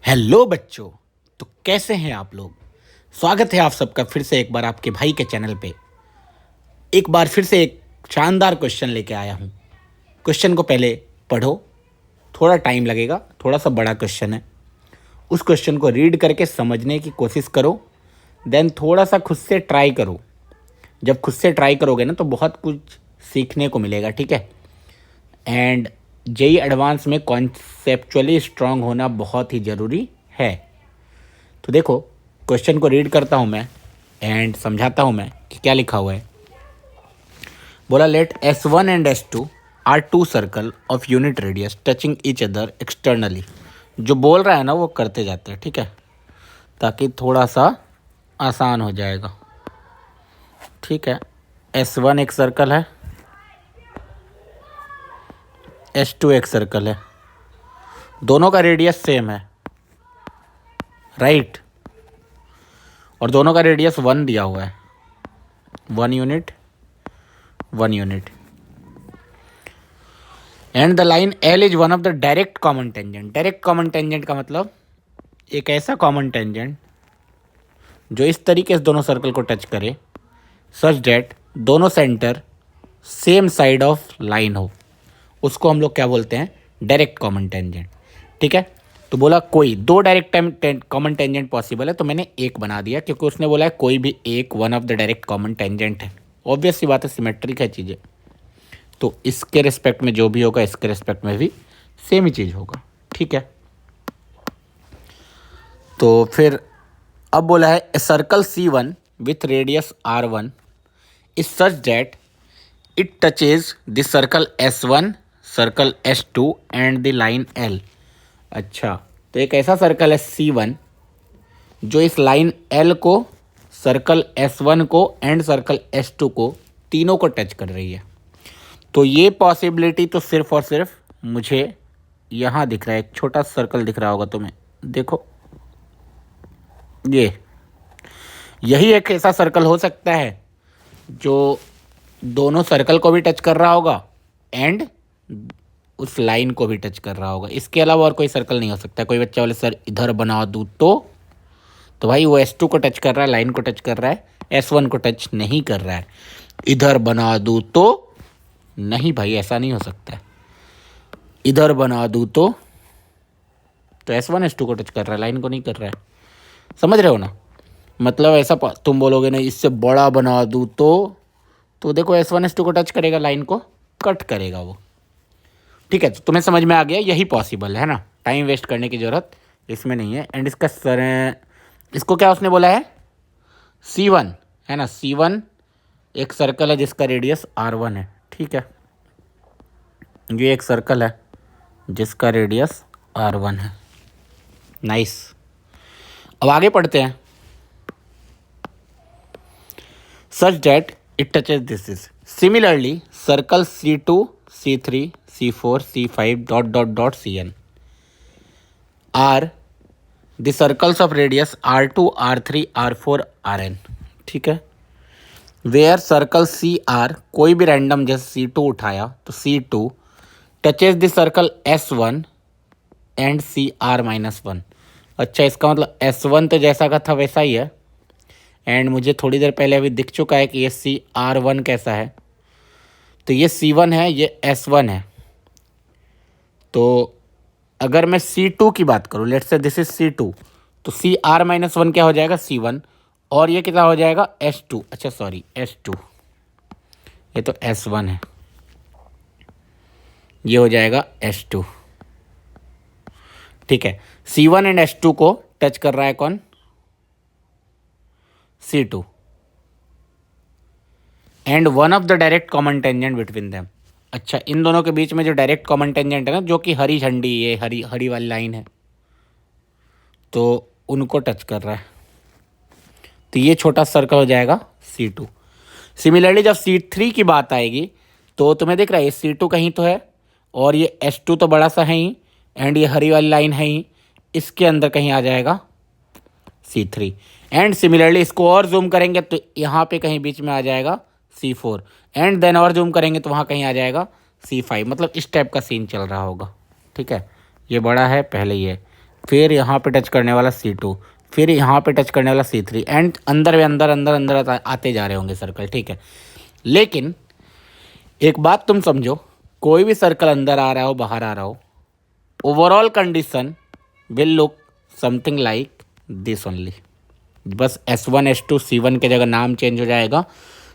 Hello बच्चों। तो कैसे हैं आप लोग। स्वागत है आप सबका फिर से एक बार आपके भाई के चैनल पे। एक बार फिर से एक शानदार क्वेश्चन लेके आया हूँ। क्वेश्चन को पहले पढ़ो, थोड़ा टाइम लगेगा, थोड़ा सा बड़ा क्वेश्चन है। उस क्वेश्चन को रीड करके समझने की कोशिश करो, देन थोड़ा सा खुद से ट्राई करो। जब खुद से ट्राई करोगे ना तो बहुत कुछ सीखने को मिलेगा, ठीक है। एंड जेई एडवांस में कॉन्सेप्चुअली स्ट्रांग होना बहुत ही ज़रूरी है। तो देखो, क्वेश्चन को रीड करता हूँ मैं एंड समझाता हूँ मैं कि क्या लिखा हुआ है। बोला let S1 and S2 are two circle of unit radius touching each other externally. जो बोल रहा है ना वो करते जाते हैं, ठीक है, ताकि थोड़ा सा आसान हो जाएगा। ठीक है, S1 एक सर्कल है, S2 एक सर्कल है, दोनों का रेडियस सेम है, राइट। और दोनों का रेडियस 1 दिया हुआ है, 1 unit 1 unit. And the line L is one of the direct common tangent. Direct common tangent का मतलब एक ऐसा कॉमन टेंजेंट जो इस तरीके से दोनों सर्कल को टच करे सच डेट दोनों centre same side of line हो, उसको हम लोग क्या बोलते हैं, डायरेक्ट कॉमन टेंजेंट। ठीक है, तो बोला कोई दो डायरेक्ट कॉमन टेंजेंट पॉसिबल है, तो मैंने एक बना दिया क्योंकि उसने बोला है कोई भी एक one of the direct common tangent है। ऑब्वियस सी बात है, सिमेट्रिक है चीज़ें, तो इसके रिस्पेक्ट में जो भी होगा इसके रिस्पेक्ट में भी सेम ही चीज़ होगा। ठीक है, तो फिर अब बोला है a circle C1 with radius R1 is such that it touches the circle S1, circle S2 and the line L। अच्छा, तो एक ऐसा सर्कल है C1 जो इस लाइन L को, सर्कल S1 को एंड सर्कल S2 को, तीनों को टच कर रही है। तो ये पॉसिबिलिटी तो सिर्फ और सिर्फ मुझे यहाँ दिख रहा है, एक छोटा सर्कल दिख रहा होगा तुम्हें, देखो ये, यही एक ऐसा सर्कल हो सकता है जो दोनों सर्कल को भी टच कर रहा होगा एंड उस लाइन को भी टच कर रहा होगा। इसके अलावा और कोई सर्कल नहीं हो सकता। कोई बच्चा बोले सर इधर बना दूँ तो भाई वो S2 को टच कर रहा है, लाइन को टच कर रहा है, S1 को टच नहीं कर रहा है। इधर बना दूँ तो नहीं भाई, ऐसा नहीं हो सकता है। इधर बना दूँ तो S1 S2 को टच कर रहा है, लाइन को नहीं कर रहा है। समझ रहे हो ना, मतलब ऐसा तुम बोलोगे ना इससे बड़ा बना दूँ तो देखो S1 S2 को टच करेगा, लाइन को कट करेगा वो। ठीक है, तो तुम्हें समझ में आ गया, यही पॉसिबल है ना, टाइम वेस्ट करने की ज़रूरत इसमें नहीं है। एंड इसको क्या उसने बोला है, C1 है ना, C1 एक सर्कल है जिसका रेडियस R1 है। ठीक है, ये एक सर्कल है जिसका रेडियस R1 है। नाइस, अब आगे पढ़ते हैं। Such that it touches this is similarly circle C2, C3, C4, C5 dot dot dot Cn are the circles of radius R2, R3, R4, Rn। ठीक है, वेयर सर्कल CR, कोई भी random जैसे C2 उठाया तो C2 touches the circle S1 and CR-1। अच्छा, इसका मतलब S1 तो जैसा का था वैसा ही है, एंड मुझे थोड़ी देर पहले अभी दिख चुका है कि ये CR1 कैसा है। तो ये C1 है, ये S1 है। तो अगर मैं C2 की बात करूँ, let's say this is C2, तो CR-1 क्या हो जाएगा, C1, और ये कितना हो जाएगा, S2। अच्छा सॉरी, S2, ये तो S1 है, ये हो जाएगा S2। ठीक है, C1 एंड S2 को टच कर रहा है कौन, C2, and one of the direct common tangent between them. अच्छा, इन दोनों के बीच में जो डायरेक्ट कॉमन टेंजेंट है ना, जो कि हरी झंडी, ये हरी हरी वाली लाइन है, तो उनको टच कर रहा है। तो ये छोटा सर्कल हो जाएगा C2। सिमिलरली जब C3 की बात आएगी तो तुम्हें दिख रहा है ये C2 कहीं तो है, और ये S2 तो बड़ा सा है ही, एंड ये हरी वाली लाइन है ही, इसके अंदर कहीं आ जाएगा C3। एंड सिमिलरली इसको और जूम करेंगे तो यहाँ पे कहीं बीच में आ जाएगा C4, एंड देन और जूम करेंगे तो वहाँ कहीं आ जाएगा C5। मतलब इस टाइप का सीन चल रहा होगा। ठीक है, ये बड़ा है पहले, ये फिर यहाँ पे टच करने वाला C2, फिर यहाँ पे टच करने वाला C3 एंड अंदर में अंदर अंदर अंदर आते जा रहे होंगे सर्कल, ठीक है। लेकिन एक बात तुम समझो, कोई भी सर्कल अंदर आ रहा हो बाहर आ रहा हो, overall condition will look something like this only. बस S1 S2 C1 के जगह नाम चेंज हो जाएगा,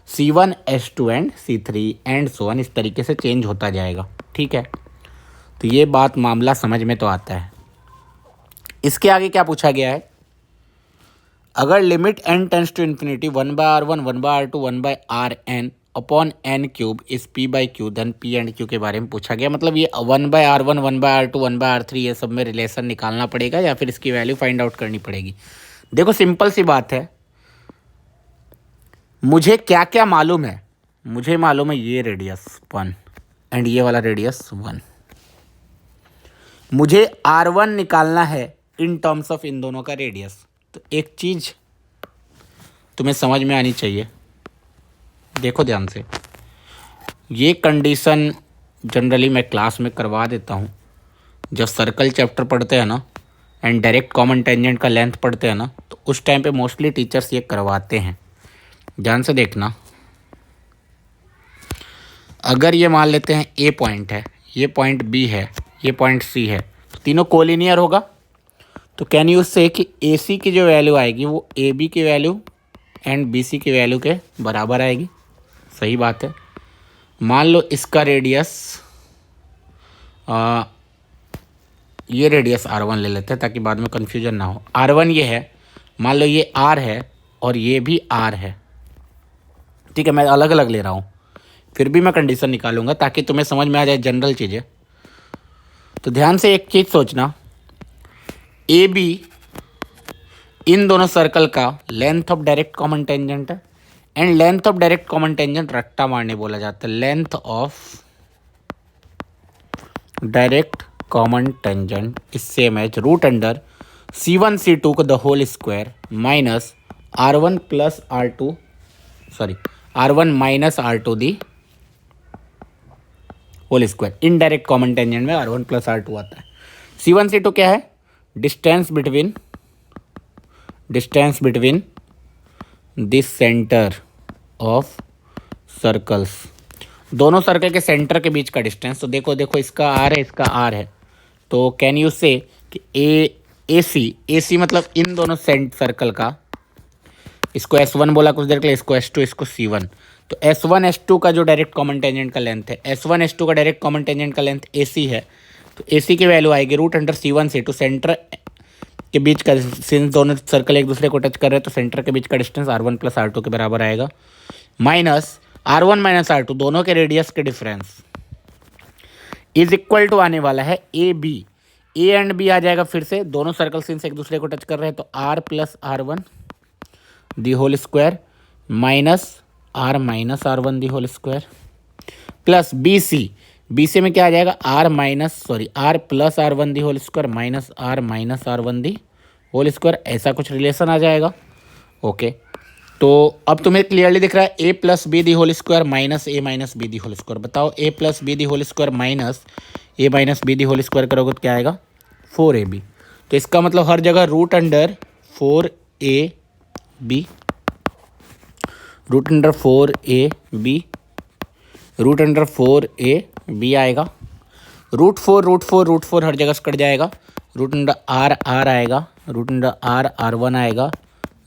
C1 S2 and C3 and so on, इस तरीके से चेंज होता जाएगा, ठीक है। तो ये बात मामला समझ में तो आता है। इसके आगे क्या पूछा गया है, अगर limit n tends to infinity 1/r1 1/r2 1/rn upon n cube is p by q, then p and q के बारे में पूछा गया। मतलब ये 1/r1 1/r2 1/r3 ये सब में रिलेशन निकालना पड़ेगा या फिर इसकी वैल्यू फाइंड आउट करनी पड़ेगी। देखो सिंपल सी बात है, मुझे क्या क्या मालूम है, मुझे मालूम है ये रेडियस 1 एंड ये वाला रेडियस 1। मुझे R1 निकालना है इन टर्म्स ऑफ इन दोनों का रेडियस। तो एक चीज़ तुम्हें समझ में आनी चाहिए, देखो ध्यान से, ये कंडीशन जनरली मैं क्लास में करवा देता हूँ जब सर्कल चैप्टर पढ़ते हैं ना एंड डायरेक्ट कॉमन टेंजेंट का लेंथ पढ़ते हैं ना, तो उस टाइम पे मोस्टली टीचर्स ये करवाते हैं। ध्यान से देखना, अगर ये मान लेते हैं ए पॉइंट है, ये पॉइंट बी है, ये पॉइंट सी है, तो तीनों कोलिनियर होगा। तो कैन यू से कि ए सी की जो वैल्यू आएगी वो ए बी की वैल्यू एंड बी सी की वैल्यू के बराबर आएगी। सही बात है। मान लो इसका रेडियस ये रेडियस R1 ले लेते हैं ताकि बाद में कन्फ्यूजन ना हो। R1 ये है, मान लो ये R है और ये भी R है, ठीक है। मैं अलग अलग ले रहा हूँ, फिर भी मैं कंडीशन निकालूंगा ताकि तुम्हें समझ में आ जाए जनरल चीज़ें। तो ध्यान से एक चीज़ सोचना, ए बी इन दोनों सर्कल का length of direct common tangent है and length of direct common tangent रट्टा मारने बोला जाता है। Length of direct common tangent is same as root under C1 C2 को the whole square minus R1 plus R2 R1 minus R2 the whole square. Indirect common tangent में R1 plus R2 आता है। C1 C2 क्या है, distance between this centre of circles, दोनों circle के centre के बीच का डिस्टेंस। तो देखो इसका R है, इसका R है, तो कैन यू से कि ए सी मतलब इन दोनों सर्कल का, इसको S1 बोला कुछ देर के लिए, इसको S2, इसको C1। तो S1 S2 का जो डायरेक्ट कॉमन टेंजेंट का लेंथ है, S1 S2 का डायरेक्ट कॉमन टेंजेंट का लेंथ AC है, तो AC की वैल्यू आएगी root under C1 C2। Centre के बीच का, सिंस दोनों सर्कल एक दूसरे को टच कर रहे हैं तो सेंटर के बीच का डिस्टेंस R1 प्लस R2 के बराबर आएगा, माइनस R1 माइनस R2 दोनों के रेडियस के डिफरेंस इज इक्वल टू आने वाला है A B. A and B आ जाएगा फिर से, दोनों सर्कल सिंस एक दूसरे को टच कर रहे हैं तो R plus R1 the whole square minus R minus R1 the whole square plus B C में क्या आ जाएगा, R plus R1 the whole square minus R minus R1 the whole square. ऐसा कुछ रिलेशन आ जाएगा। ओके, तो अब तुम्हें क्लियरली दिख रहा है A plus B the whole square minus A minus B the whole square. बताओ A plus B the whole square minus A minus B the whole square करोगे तो क्या आएगा, 4ab। तो इसका मतलब हर जगह root under 4ab, root under 4ab, root under 4ab आएगा। रूट फोर हर जगह से कट जाएगा। रूट अंडर r आएगा, रूट अंडर r1 आएगा,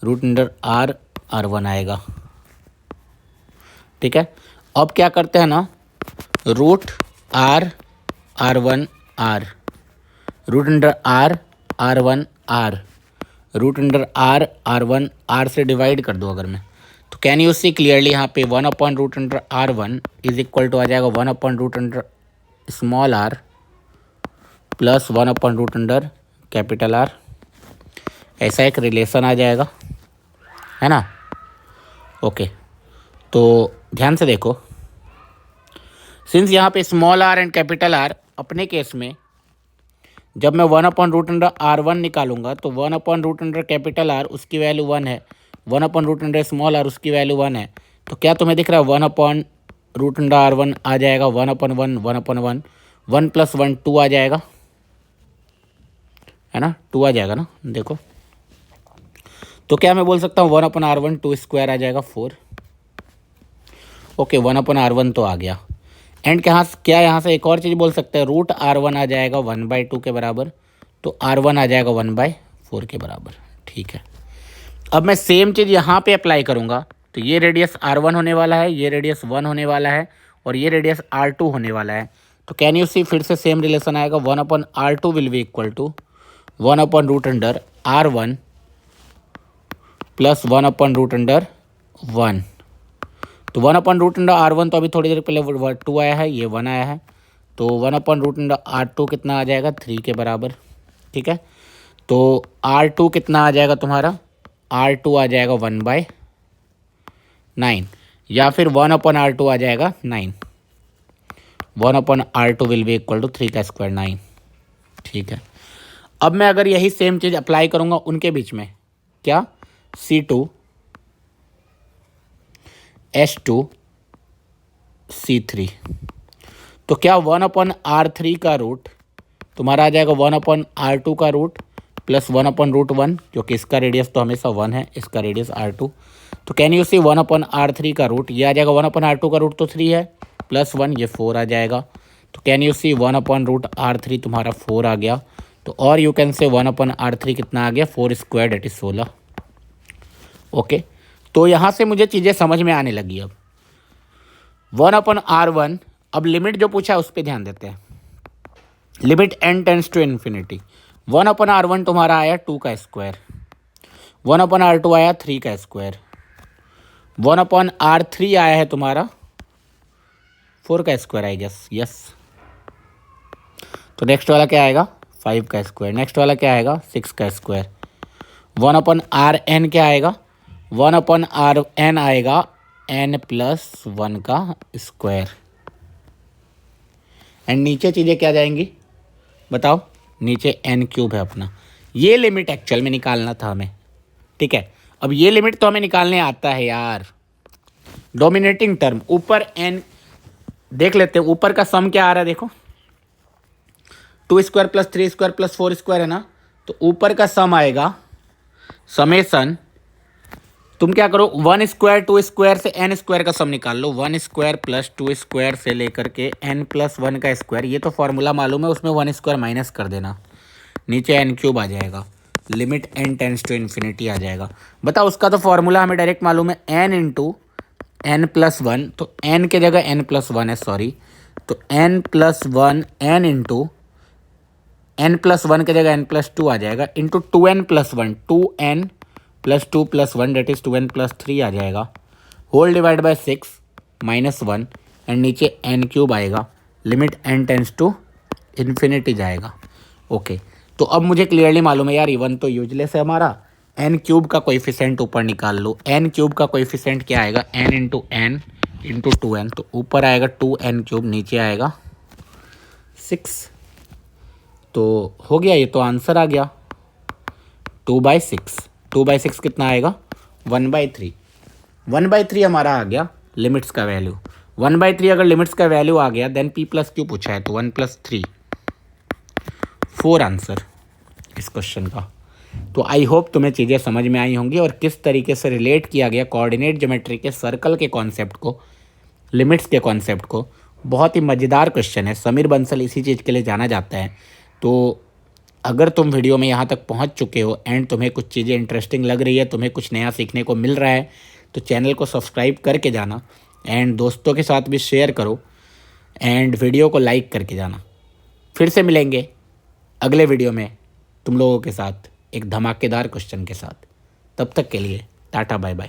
रूट अंडर r1 आएगा, ठीक है। अब क्या करते हैं ना, root r1 r, root under r1 r, root under r1 r से डिवाइड कर दो अगर मैं, तो कैन यू सी क्लियरली यहाँ पे 1 upon root under r1 is equal to आ जाएगा 1 upon root under small r plus 1 upon root under capital R। ऐसा एक रिलेशन आ जाएगा, है ना। ओके, तो ध्यान से देखो, सिंस यहाँ पे small r and capital R, अपने केस में जब मैं 1 अपॉन रूट अंडर R1 निकालूंगा तो 1 upon root under capital R उसकी वैल्यू 1 है, 1 upon root under small r उसकी वैल्यू 1 है। तो क्या तुम्हें दिख रहा है 1 अपॉन रूट अंडर R1 आ जाएगा 1 अपॉन 1, 1 अपॉन 1, 1 प्लस 1 2 आ जाएगा, है ना, 2 आ जाएगा ना, देखो। तो क्या मैं बोल सकता हूँ 1/r1 2 स्क्वायर आ जाएगा 4। ओके 1/r1 तो आ गया। एंड क्या यहाँ से एक और चीज़ बोल सकते हैं, √r1 आ जाएगा 1/2 के बराबर, तो r1 आ जाएगा 1/4 के बराबर। ठीक है, अब मैं सेम चीज़ यहाँ पे अप्लाई करूँगा, तो ये रेडियस r1 होने वाला है, ये रेडियस 1 होने वाला है, और ये रेडियस r2 होने वाला है। तो कैन यू सी, फिर से सेम रिलेशन आएगा, 1/r2 will be equal to 1/√r1 plus 1/√1। तो 1/√r1 तो अभी थोड़ी देर पहले 2 आया है, ये 1 आया है, तो 1/√r2 कितना आ जाएगा 3 के बराबर। ठीक है, तो r2 कितना आ जाएगा तुम्हारा, r2 आ जाएगा 1/9, या फिर 1/r2 आ जाएगा 9। 1/r2 will be equal to 3 का स्क्वायर 9। ठीक है, अब मैं अगर यही सेम चीज़ अप्लाई करूँगा उनके बीच में, क्या, C2 H2 C3, तो क्या 1/r3 का रूट तुम्हारा आ जाएगा 1/r2 का रूट प्लस 1/√1, क्योंकि इसका रेडियस तो हमेशा 1 है, इसका रेडियस r2। तो कैन यू सी 1/r3 का रूट, ये आ जाएगा 1/r2 का रूट तो 3 है, प्लस 1 ये 4 आ जाएगा। तो कैन यू सी 1/√r3 तुम्हारा 4 आ गया। तो और यू कैन से 1/r3 कितना आ गया, 4 स्क्वायर डेट इज 16। ओके, तो यहाँ से मुझे चीज़ें समझ में आने लगी। अब 1/r1, अब लिमिट जो पूछा है उस पर ध्यान देते हैं। Limit n tends to infinity, 1/r1 तुम्हारा आया 2 का स्क्वायर, 1/r2 आया 3 का स्क्वायर, 1/r3 आया है तुम्हारा 4 का स्क्वायर आई गेस, यस। तो नेक्स्ट वाला क्या आएगा, 5 का स्क्वायर। नेक्स्ट वाला क्या आएगा, 6 का स्क्वायर। 1/rn क्या आएगा, 1/rn आएगा n+1 का स्क्वायर। एंड नीचे चीज़ें क्या जाएंगी बताओ, नीचे n³ है अपना। ये लिमिट एक्चुअल में निकालना था हमें। ठीक है, अब ये लिमिट तो हमें निकालने आता है यार। डोमिनेटिंग टर्म ऊपर n देख लेते हैं, ऊपर का सम क्या आ रहा है देखो, 2 square plus 3 square plus 4 square है ना, तो ऊपर का सम आएगा समेसन, तुम क्या करो 1 स्क्वायर 2 स्क्वायर से n स्क्वायर का सम निकाल लो, 1 स्क्वायर प्लस 2 स्क्वायर से लेकर के n+1 का स्क्वायर, ये तो फॉर्मूला मालूम है, उसमें 1 स्क्वायर माइनस कर देना, नीचे n³ आ जाएगा, limit n tends to infinity आ जाएगा। बताओ उसका तो फॉर्मूला हमें डायरेक्ट मालूम है, n इंटू n+1, तो n के जगह n+1 है, सॉरी, तो n+1 n इंटू n+1 के जगह n+2 आ जाएगा, into 2n+1 2n+2+1 date is 2n+3 आ जाएगा, होल डिवाइड बाय 6 -1 एंड नीचे n³ आएगा, limit n tends to infinity जाएगा। ओके, तो अब मुझे क्लियरली मालूम है यार, इवन तो यूजलेस है हमारा, n³ का कोएफिशिएंट ऊपर निकाल लो। n³ का कोएफिशिएंट क्या आएगा, n इंटू 2n, तो ऊपर आएगा 2n³, नीचे आएगा 6। तो हो गया, ये तो आंसर आ गया 2/6। 2/6 कितना आएगा, 1/3। 1/3 हमारा आ गया लिमिट्स का वैल्यू। 1/3 अगर लिमिट्स का वैल्यू आ गया देन p+q पूछा है, तो 1+3 4 आंसर इस क्वेश्चन का। तो आई होप तुम्हें चीज़ें समझ में आई होंगी और किस तरीके से रिलेट किया गया कोऑर्डिनेट ज्योमेट्री के सर्कल के कॉन्सेप्ट को लिमिट्स के कॉन्सेप्ट को। बहुत ही मज़ेदार क्वेश्चन है, समीर बंसल इसी चीज़ के लिए जाना जाता है। तो अगर तुम वीडियो में यहाँ तक पहुँच चुके हो एंड तुम्हें कुछ चीज़ें इंटरेस्टिंग लग रही है, तुम्हें कुछ नया सीखने को मिल रहा है, तो चैनल को सब्सक्राइब करके जाना एंड दोस्तों के साथ भी शेयर करो एंड वीडियो को लाइक करके जाना। फिर से मिलेंगे अगले वीडियो में तुम लोगों के साथ एक धमाकेदार क्वेश्चन के साथ। तब तक के लिए टाटा बाय बाय।